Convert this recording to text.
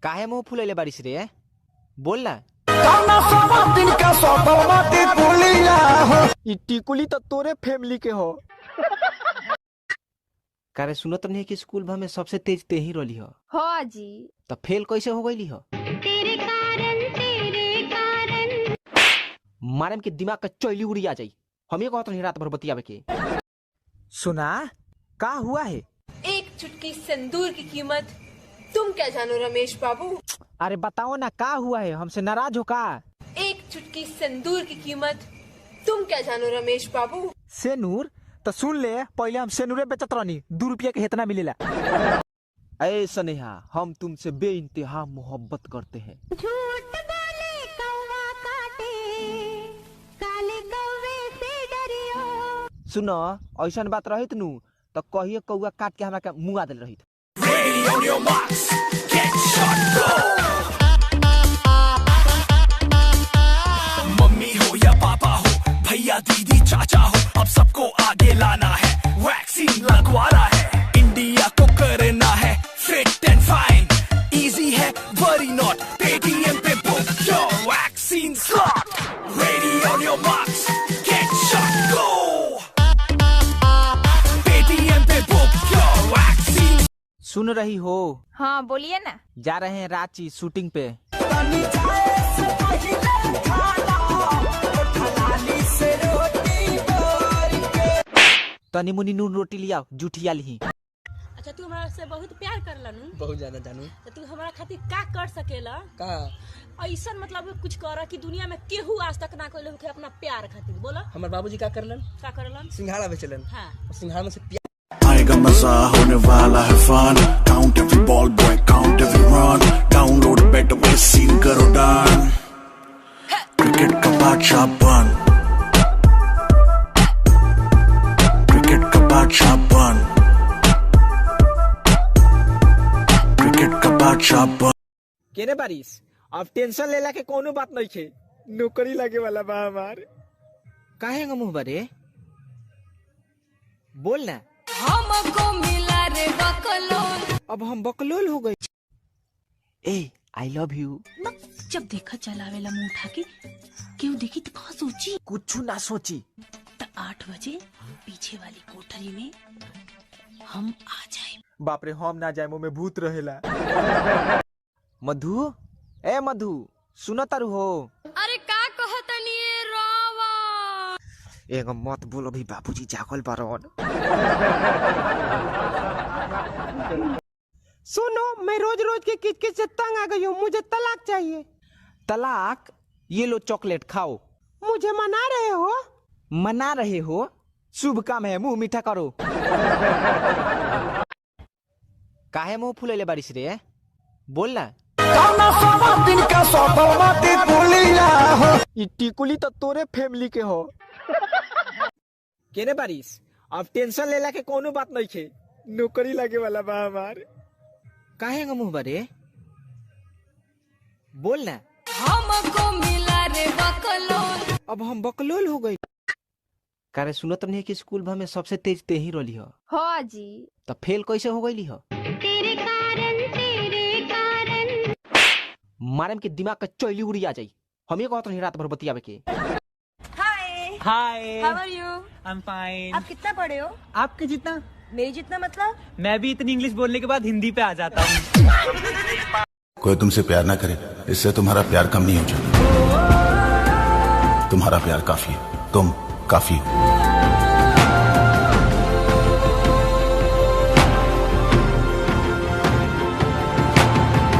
काहे मुंह फुलैले बारिश रे? बोल ना। ई टिकुली तो तोरे फैमिली के हो। कारे सुनो तो नहीं कि स्कूल भर में सबसे तेज ते ही रोली हो। हाँ जी। तो फेल कैसे हो गई हो? तेरे कारण मारे के दिमाग का चौली उड़ी आ जाई। हम ये कहते नहीं रात भर बतियावे के। सुना का हुआ है? एक चुटकी सिंदूर की कीमत तुम क्या जानो रमेश बाबू। अरे बताओ ना का हुआ है, हमसे नाराज हो का? एक चुटकी सिंदूर की कीमत तुम क्या जानो रमेश बाबू। सेनूर तो सुन ले, पहले हम सेनूरे बेचत रहनी, 2 रुपया के इतना मिलेला। ऐ स्नेहा, हम तुमसे बेइंतहा मोहब्बत करते हैं। झूठ बोले कौवा काटे, काले कौवे से डरियो। सुनो ऐसा बात रहित नु तो कहिए कौआ काट के हमरा के मुआ देल रहित। मम्मी हो या पापा हो, भैया दीदी चाचा हो, अब सबको आगे लाना है, वैक्सीन लगवाना है, इंडिया को करना है फिट एंड फाइन, इजी है worry not, Paytm Pay book your vaccine slot, ready on your marks get set go, Paytm Pay book your vaccine. सुन रही हो? हाँ बोलिए ना। जा रहे हैं रांची शूटिंग पे। तनी मुनी नून रोटी लिया, जूठिया ली। अच्छा तू हमारा से बहुत प्यार करला नु? बहुत ज्यादा जानू। तो तू हमारा खातिर का कर सकेला? का ऐसा मतलब कुछ कर कि दुनिया में केहू आज तक ना कोई लोग अपना प्यार खातिर बोला। हमारे बाबूजी का करलन? का करलन? सिंघाड़ा बेचलन। हाँ। सिंघाड़ा में से आएगा मजा, होने वाला है fun, count every ball boy, count every run, download Betway scene करो डन, क्रिकेट का बादशाह बन, क्रिकेट का बादशाह बन, क्रिकेट का बादशाह बन। केने बारिश, अब टेंशन लेला के कोनो बात नहीं खे, नौकरी लगे वाला बा हमार। काहे मुंह बरे? बोल ना। हमको मिला रे बकलोल। अब हम बकलोल हो गए। ए आई लव यू। जब देखा चलावेला मुंह उठा के, क्यों देखी तो कहाँ सोची? कुछ ना सोची। तो 8 बजे पीछे वाली कोठरी में हम आ जाए। बाप रे, हम ना जाए, मुंह में भूत रहेला। मधु, ए मधु, सुनो तारू हो? अरे का कहतनी रोवा। एगो मत बोलो भी, बाबूजी जागल बारन। सुनो, मैं रोज रोज के किच-किच से तंग आ गई हूँ, मुझे तलाक चाहिए। तलाक? ये लो चॉकलेट खाओ। मुझे मना रहे हो? मना रहे हो? शुभ काम है, मुंह मीठा करो। काहे मुंह फुलैले बारिश रे? बोल ना। ई टिकुली तो तोरे फैमिली के हो। केने बारिश, अब टेंशन लेला के कोनो बात नहीं खे, नौकरी लगे वाला बा हमार। काहे मुंह बरे? बोल ना। हमको मिला रे बकलोल। अब हम बकलोल हो गई। कारे सुनो तो नहीं कि स्कूल भर में सबसे तेज ते ही रोली हो। हाँ जी। तो फेल कैसे हो गई हो? तेरे कारण मारे के दिमाग का चौली उड़ी आ जाई। हम ये कहते नहीं रात भर बतियावे के। हाय। हाय, हाउ आर यू? I am fine. आप कितना पढ़े हो? आपके जितना? मेरे जितना मतलब? मैं भी इतनी इंग्लिश बोलने के बाद हिंदी पे आ जाता हूँ। कोई तुमसे प्यार ना करे, इससे तुम्हारा प्यार कम नहीं हो जाता, तुम्हारा प्यार काफी है, तुम काफी हो।